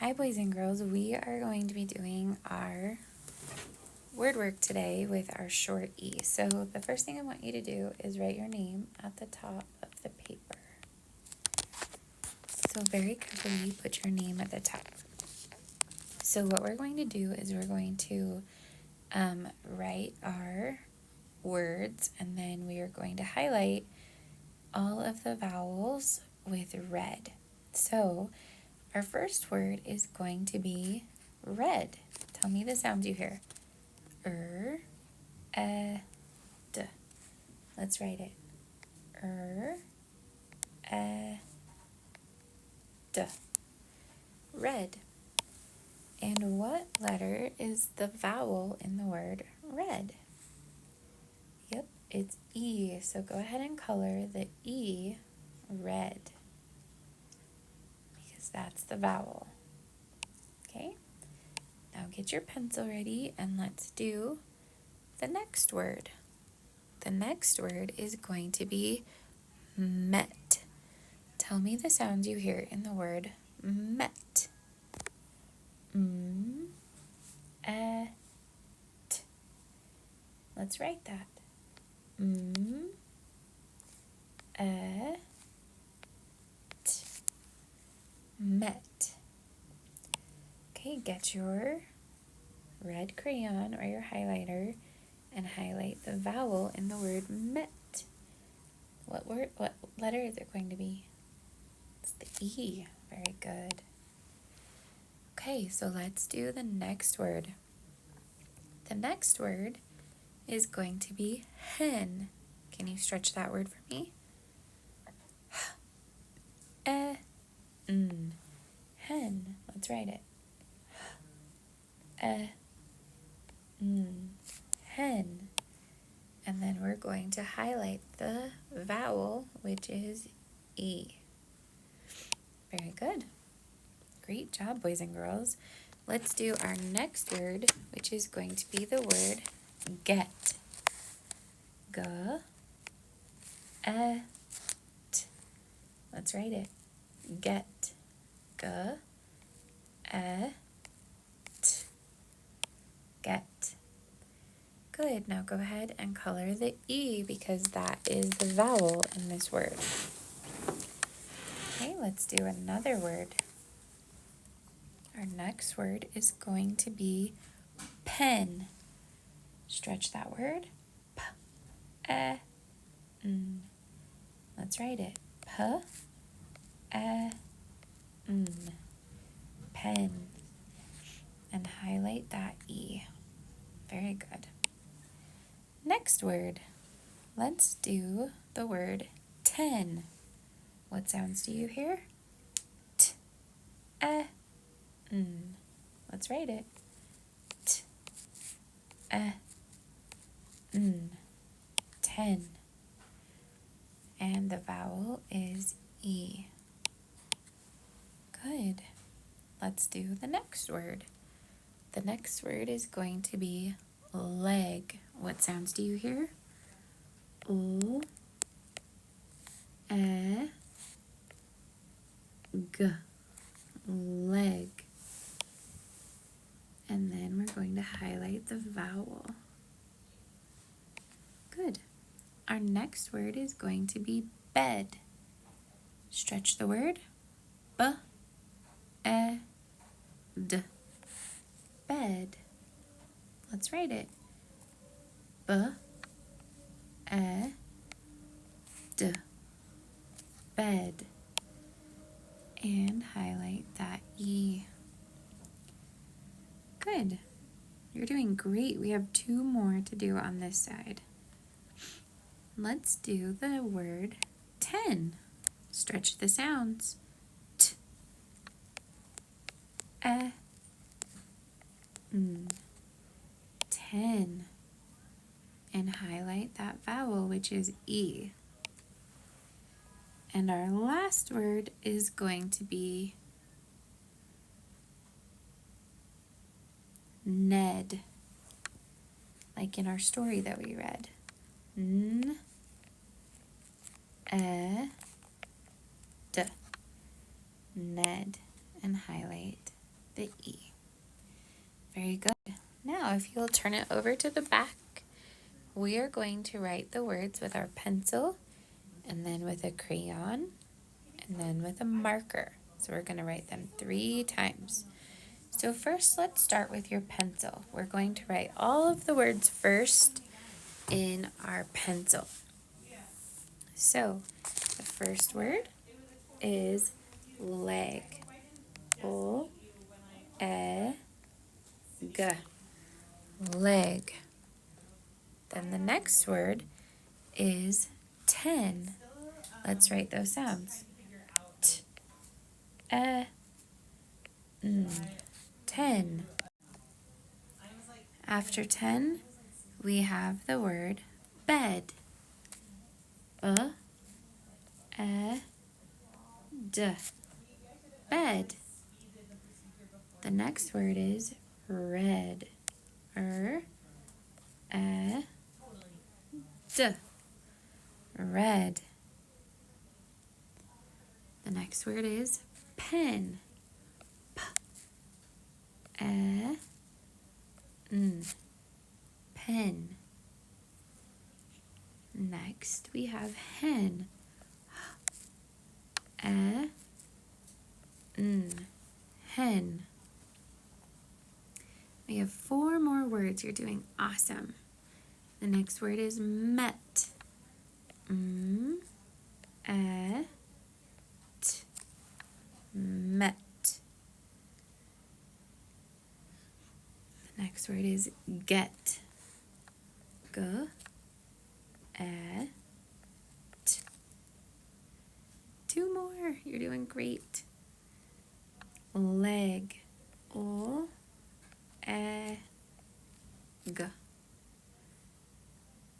Hi boys and girls, we are going to be doing our word work today with our short E. So the first thing I want you to do is write your name at the top of the paper. So very carefully put your name at the top. So what we're going to do is we're going to write our words, and then we are going to highlight all of the vowels with red. So our first word is going to be red. Tell me the sounds you hear. D. Let's write it. D. Red. And what letter is the vowel in the word red? Yep, it's E. So go ahead and color the E red, because that's the vowel. Okay? Now get your pencil ready and let's do the next word. The next word is going to be met. Tell me the sounds you hear in the word met. T. Let's write that. T. Met. Okay, get your red crayon or your highlighter and highlight the vowel in the word met. What letter is it going to be? It's the E. Very good. Okay, so let's do the next word. The next word is going to be hen. Can you stretch that word for me? Hen. Let's write it. Hen. And then we're going to highlight the vowel, which is E. Very good. Great job, boys and girls. Let's do our next word, which is going to be the word get. G, E, T. Let's write it. Get. G, E, T. Get. Good. Now go ahead and color the E, because that is the vowel in this word. Okay, let's do another word. Our next word is going to be pen. Stretch that word. P, E, N. Let's write it. P, E, N. Pen. And highlight that E. Very good. Next word. Let's do the word 10. What sounds do you hear? T, E, N. Let's write it. T, E, N. 10. And the vowel is E. Good. Let's do the next word. The next word is going to be leg. What sounds do you hear? O, E, G. Leg. And then we're going to highlight the vowel. Good. Our next word is going to be bed. Stretch the word. B, E, D. Bed. Let's write it. B, E, D. Bed. And highlight that E. Good. You're doing great. We have 2 more to do on this side. Let's do the word 10. Stretch the sounds. T, E, N. 10. And highlight that vowel, which is E. And our last word is going to be Ned, like in our story that we read. N, E, D. Ned. And highlight the E. Very good. Now, if you'll turn it over to the back, we are going to write the words with our pencil, and then with a crayon, and then with a marker. So we're going to write them 3 times. So first, let's start with your pencil. We're going to write all of the words first in our pencil. So the first word is leg. O-E-G. Leg. Then the next word is 10. Let's write those sounds. T-E-N. 10. After 10, we have the word bed. B-E-D. Bed. The next word is red. R-E-D. Red. The next word is pen. P-E-N. Pen. Next, we have hen. H-E-N. Hen. We have 4 more words. You're doing awesome. The next word is met. M-E-T. Met. The next word is get. G-E-T. 2 more. You're doing great. Leg. O-E-G.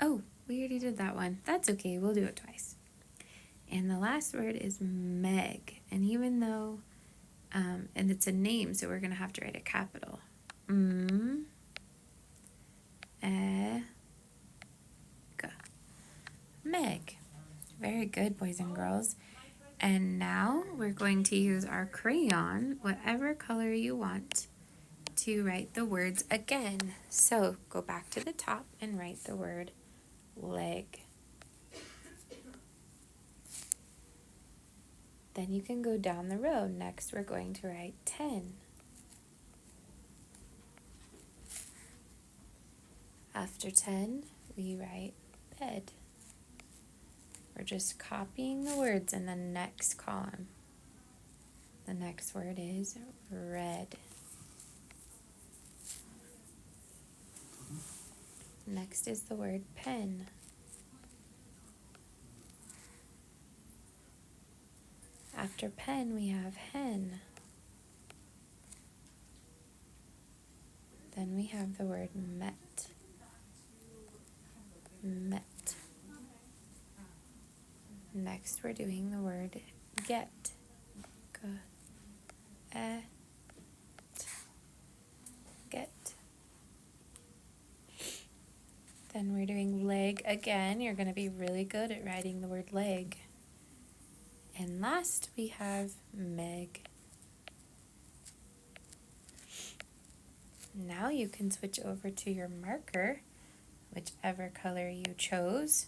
Oh, we already did that one. That's okay. We'll do it twice. And the last word is Meg. And even though, and it's a name, so we're going to have to write a capital. M-E-G. Meg. Very good, boys and girls. And now we're going to use our crayon, whatever color you want, to write the words again. So go back to the top and write the word leg. Then you can go down the row. Next, we're going to write 10. After 10, we write bed. We're just copying the words in the next column. The next word is red. Next is the word pen. After pen, we have hen. Then we have the word met. Met. Next, we're doing the word get. G-E-T. Get. Then we're doing leg again. You're going to be really good at writing the word leg. And last, we have Meg. Now you can switch over to your marker, whichever color you chose.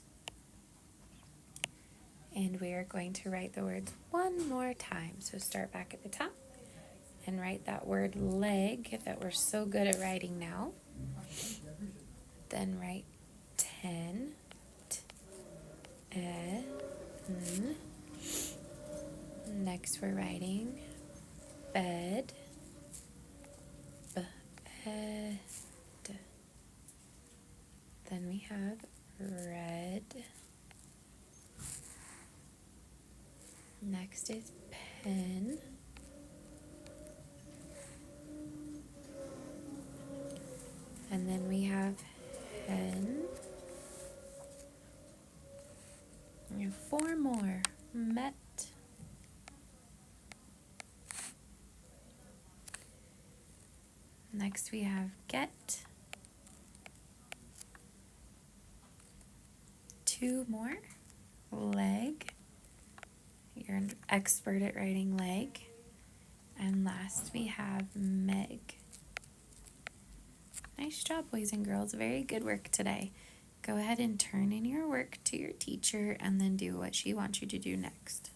And we are going to write the words one more time. So start back at the top and write that word leg that we're so good at writing now. Then write 10. T-E-N. Next we're writing bed. B-E-D. Then we have red. Next is pen. And then we have hen. We have 4 more. Met. Next we have get. 2 more. Leg. You're an expert at writing leg. And last last we have Meg. Nice job, boys and girls. Very good work today. Go ahead and turn in your work to your teacher and then do what she wants you to do next.